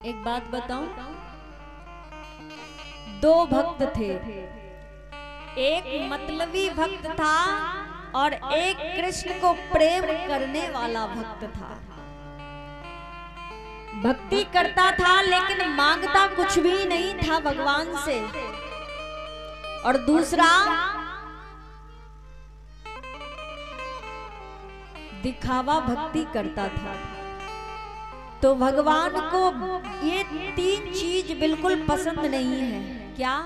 एक बात बताऊं, दो भक्त थे, एक मतलबी भक्त था और एक कृष्ण को प्रेम करने वाला भक्त था। भक्ति करता था लेकिन मांगता कुछ भी नहीं था भगवान से, और दूसरा दिखावा भक्ति करता था। तो भगवान को ये तीन चीज बिल्कुल पसंद नहीं है। क्या?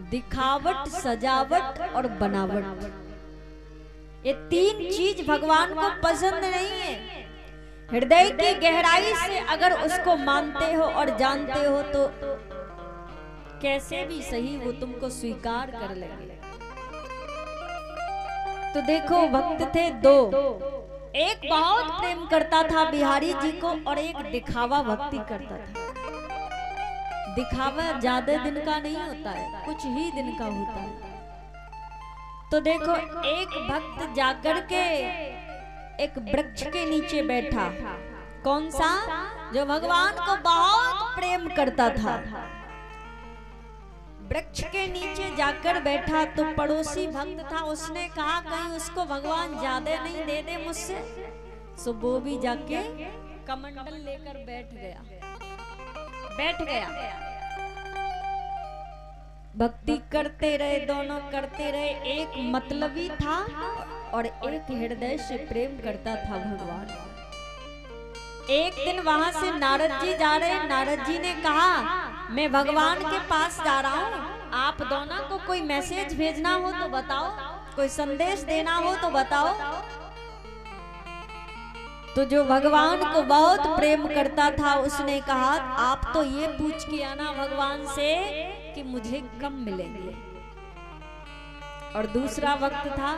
दिखावट, सजावट और बनावट। ये तीन चीज भगवान को पसंद नहीं है। हृदय की गहराई से अगर उसको मानते हो और जानते हो तो कैसे भी सही वो तुमको स्वीकार कर लेंगे। तो देखो, भक्त थे दो, एक बहुत प्रेम करता था बिहारी जी को और एक दिखावा भक्ति करता था। दिखावा ज्यादा दिन का नहीं होता है, कुछ ही दिन का होता है। तो देखो, एक भक्त जाकर के एक वृक्ष के नीचे बैठा। कौन सा? जो भगवान को बहुत प्रेम करता था। वृक्ष के नीचे जाकर बैठा तो पड़ोसी भक्त था, उसने कहा कहीं उसको भगवान ज्यादा नहीं दे दे मुझसे। सो वो भी जाके कमंडल लेकर बैठ गया। भक्ति करते रहे, दोनों करते रहे। एक मतलबी था और एक हृदय से प्रेम करता था भगवान। एक दिन वहां से नारद जी जा रहे। नारद जी ने कहा मैं भगवान के पास जा रहा हूँ, आप दोनों को कोई मैसेज भेजना हो तो बताओ, कोई संदेश देना हो तो बताओ। तो जो भगवान को बहुत प्रेम करता था उसने कहा आप तो ये पूछ के आना भगवान से कि मुझे कब मिलेंगे। और दूसरा वक्त था,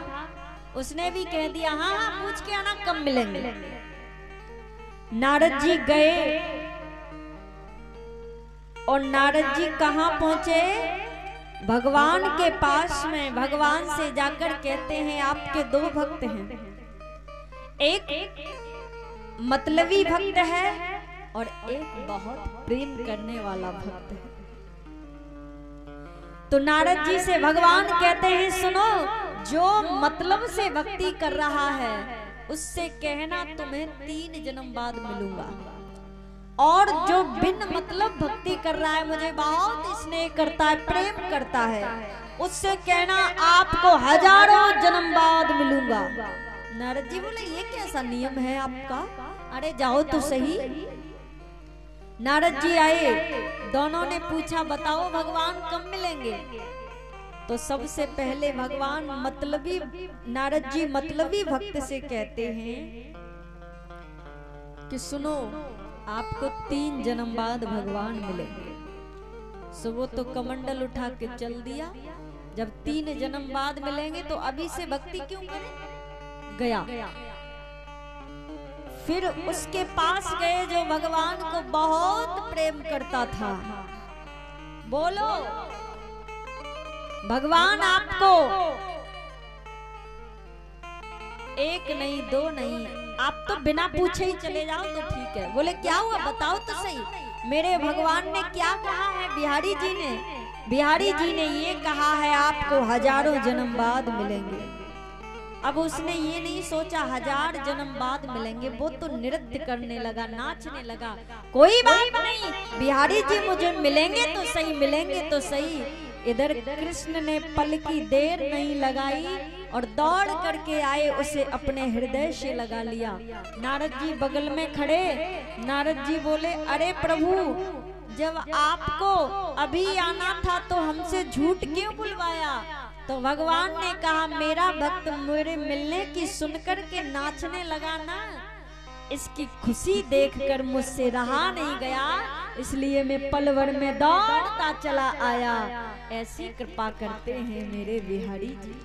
उसने भी कह दिया हाँ हाँ पूछ के आना कब मिलेंगे। नारद जी गए और नारद जी कहाँ पहुंचे? भगवान के पास में। भगवान से जाकर कहते हैं आपके दो भक्त हैं, एक मतलबी भक्त है और एक बहुत प्रेम करने वाला भक्त है। तो नारद जी से भगवान कहते हैं सुनो, जो मतलब से भक्ति कर रहा है उससे कहना तुम्हें 3 जन्म बाद मिलूंगा, और जो बिन मतलब भक्ति कर रहा है, मुझे बहुत स्नेह करता है, प्रेम करता है, उससे कहना आपको 1000 जन्म बाद मिलूंगा। नारद जी बोले ये कैसा नियम है आपका? अरे जाओ तो सही। नारद जी आए, दोनों ने पूछा बताओ भगवान कब मिलेंगे? तो सबसे पहले भगवान नारद जी मतलबी भक्त से कहते हैं कि सुनो आपको 3 जन्म बाद भगवान मिलेंगे। सो वो तो कमंडल उठा के चल दिया। जब 3 जन्म बाद मिलेंगे तो अभी से भक्ति क्यों करें? गया। फिर उसके पास गए जो भगवान को बहुत प्रेम करता था। बोलो भगवान आपको 1 नहीं 2 नहीं, आप तो बिना पूछे ही चले जाओ तो ठीक है। बोले क्या हुआ बताओ तो सही, मेरे भगवान ने क्या कहा है? बिहारी जी ने ये कहा है आपको 1000 जन्म बाद मिलेंगे। अब उसने ये नहीं सोचा 1000 जन्म बाद मिलेंगे, वो तो नृत्य करने लगा, नाचने लगा। कोई बात नहीं बिहारी जी, मुझे मिलेंगे तो सही, मिलेंगे तो सही। इधर कृष्ण ने पल की देर नहीं लगाई और दौड़ करके आए, उसे अपने हृदय से लगा लिया। नारद जी बगल में खड़े। नारद जी बोले अरे प्रभु, जब आपको अभी आना था तो हमसे झूठ क्यों बुलवाया? तो भगवान ने कहा मेरा भक्त मेरे मिलने की सुनकर के नाचने लगा ना, इसकी खुशी देखकर मुझसे रहा नहीं गया, इसलिए मैं पल भर में दौड़ता चला आया। ऐसी कृपा करते हैं मेरे बिहारी जी।